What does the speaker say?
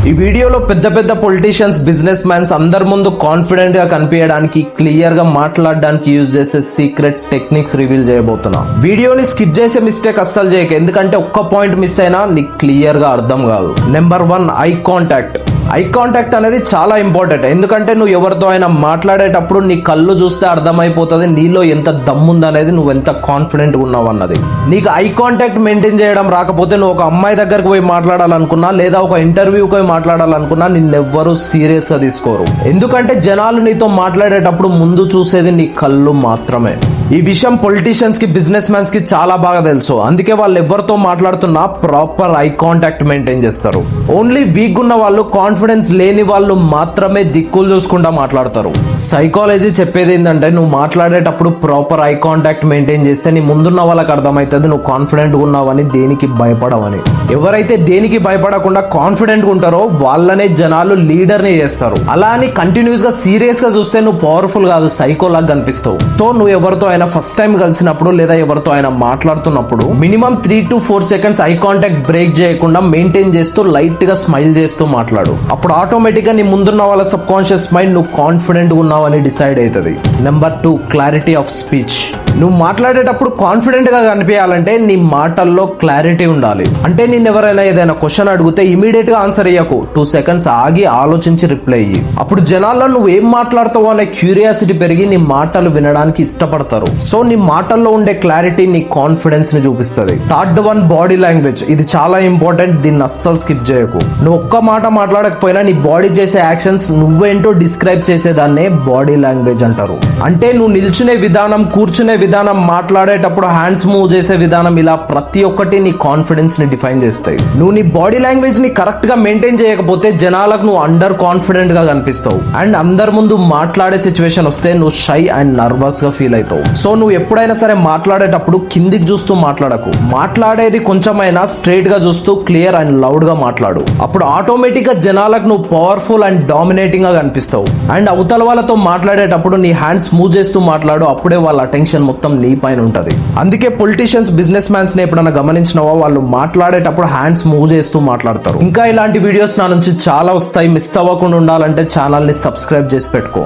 ఈ వీడియోలో పెద్ద పెద్ద పొలిటీషియన్స్, బిజినెస్ మ్యాన్స్ అందరి ముందు కాన్ఫిడెంట్ గా కనిపించడానికి, క్లియర్ గా మాట్లాడడానికి యూజ్ చేసే సీక్రెట్ టెక్నిక్స్ రివీల్ చేయబోతున్నా. వీడియోని స్కిప్ చేసే మిస్టేక్ అస్సలు చేయక, ఎందుకంటే ఒక్క పాయింట్ మిస్ అయినా నీకు క్లియర్ గా అర్థం కాదు. Number 1, eye contact. Eye contact అనేది చాలా ఇంపార్టెంట్. ఎందుకంటే నువ్వు ఎవరితో అయినా మాట్లాడేటప్పుడు నీ కళ్ళు చూస్తే అర్థమైపోతుంది నీలో ఎంత దమ్ముందనేది, నువ్వు ఎంత కాన్ఫిడెంట్ ఉన్నావు అన్నది. నీకు ఐ కాంటాక్ట్ మెయింటైన్ చేయడం రాకపోతే నువ్వు ఒక అమ్మాయి దగ్గరకు పోయి మాట్లాడాలనుకున్నా, లేదా ఒక ఇంటర్వ్యూకి పోయి మాట్లాడాలనుకున్నా నిన్నెవ్వరూ సీరియస్ గా తీసుకోరు. ఎందుకంటే జనాలు నీతో మాట్లాడేటప్పుడు ముందు చూసేది నీ కళ్ళు మాత్రమే. ఈ విషయం పొలిటీషియన్స్ కి, బిజినెస్ మ్యాన్స్ కి చాలా బాగా తెలుసు. అందుకే వాళ్ళు ఎవరితో మాట్లాడుతున్నా ప్రాపర్ ఐ కాంటాక్ట్ మెయింటైన్ చేస్తారు. ఓన్లీ వీక్ ఉన్న వాళ్ళు, కాన్ఫిడెన్స్ లేని వాళ్ళు మాత్రమే దిక్కులు చూసుకుంటా మాట్లాడతారు. సైకాలజీ చెప్పేది ఏంటంటే, నువ్వు మాట్లాడేటప్పుడు ప్రాపర్ ఐ కాంటాక్ట్ మెయింటైన్ చేస్తే నీ ముందున్న వాళ్ళకి అర్థమవుతుంది నువ్వు కాన్ఫిడెంట్ ఉన్నావని, దేనికి భయపడవని. ఎవరైతే దేనికి భయపడకుండా కాన్ఫిడెంట్ ఉంటారో వాళ్ళనే జనాలు లీడర్ ని చేస్తారు. అలా అని కంటిన్యూస్ గా సీరియస్ గా చూస్తే నువ్వు పవర్ఫుల్ కాదు, సైకోలాగా కనిపిస్తావు. సో నువ్వు ఎవరితో అయినా ఫస్ట్ టైం కలిసినప్పుడు, లేదా ఎవరితో అయినా మాట్లాడుతున్నప్పుడు minimum 3 to 4 seconds eye contact break చేయకుండా మెయింటైన్ చేస్తూ లైట్ గా స్మైల్ చేస్తూ మాట్లాడు. అప్పుడు ఆటోమేటిక్ గా నీ ముందున్న వాళ్ళ సబ్ కాన్షియస్ మైండ్ నువ్వు కాన్ఫిడెంట్ ఉన్నావని డిసైడ్ అవుతుంది. Number 2, clarity of speech. నువ్వు మాట్లాడేటప్పుడు కాన్ఫిడెంట్ గా కనిపించాలంటే నీ మాటల్లో క్లారిటీ ఉండాలి. అంటే నిన్ను ఎవరైనా ఏదైనా క్వశ్చన్ అడిగితే ఇమీడియట్ గా ఆన్సర్ ఇయ్యకు, 2 seconds ఆగి ఆలోచించి రిప్లై ఇయ్యి. అప్పుడు జనాల్లో నువ్వు ఏం మాట్లాడతావు అనే క్యూరియాసిటీ పెరిగి నీ మాటలు వినడానికి ఇష్టపడతారు. సో నీ మాటల్లో ఉండే క్లారిటీ నీ కాన్ఫిడెన్స్ ని చూపిస్తుంది. Third 1, body language. ఇది చాలా ఇంపార్టెంట్, దీన్ని అస్సలు స్కిప్ చేయకు. నువ్వు ఒక్క మాట మాట్లాడకపోయినా నీ బాడీ చేసే యాక్షన్స్ నువ్వేంటో డిస్క్రైబ్ చేసేదాన్నే బాడీ లాంగ్వేజ్ అంటారు. అంటే నువ్వు నిల్చునే విధానం, కూర్చునే విధానం, మాట్లాడేటప్పుడు హ్యాండ్స్ మూవ్ చేసే విధానం, ఇలా ప్రతి ఒక్కటి నీ కాన్ఫిడెన్స్ ని డిఫైన్ చేస్తాయి. నువ్వు నీ బాడీ లాంగ్వేజ్ ని కరెక్ట్ గా మెయింటైన్ చేయకపోతే జనాలకు నువ్వు అండర్ కాన్ఫిడెంట్ గా కనిపిస్తావు. అండ్ అందరి ముందు మాట్లాడే సిచ్యువేషన్ వస్తే నువ్వు షై అండ్ నర్వస్ గా ఫీల్ అవుతావు. సో నువ్వు ఎప్పుడైనా సరే మాట్లాడేటప్పుడు కిందికి చూస్తూ మాట్లాడకు. మాట్లాడేది కొంచెమైనా స్ట్రైట్ గా చూస్తూ క్లియర్ అండ్ లౌడ్ గా మాట్లాడు. అప్పుడు ఆటోమేటిక్ గా జనాలకు నువ్వు పవర్ఫుల్ అండ్ డామినేటింగ్ గా కనిపిస్తావు. అండ్ అవతల వాళ్ళతో మాట్లాడేటప్పుడు నీ హ్యాండ్స్ మూవ్ చేస్తూ మాట్లాడు. అప్పుడే వాళ్ళ అటెన్షన్ మొత్తం నీ పైన ఉంటది. అందుకే పొలిటీషియన్స్, బిజినెస్ మ్యాన్స్ ని ఎప్పుడైనా గమనించినవా, వాళ్ళు మాట్లాడేటప్పుడు హ్యాండ్స్ మూవ్ చేస్తూ మాట్లాడతారు. ఇంకా ఇలాంటి వీడియోస్ నా నుంచి చాలా వస్తాయి. మిస్ అవ్వకుండా ఉండాలంటే ఛానల్ ని సబ్స్క్రైబ్ చేసి పెట్టుకో.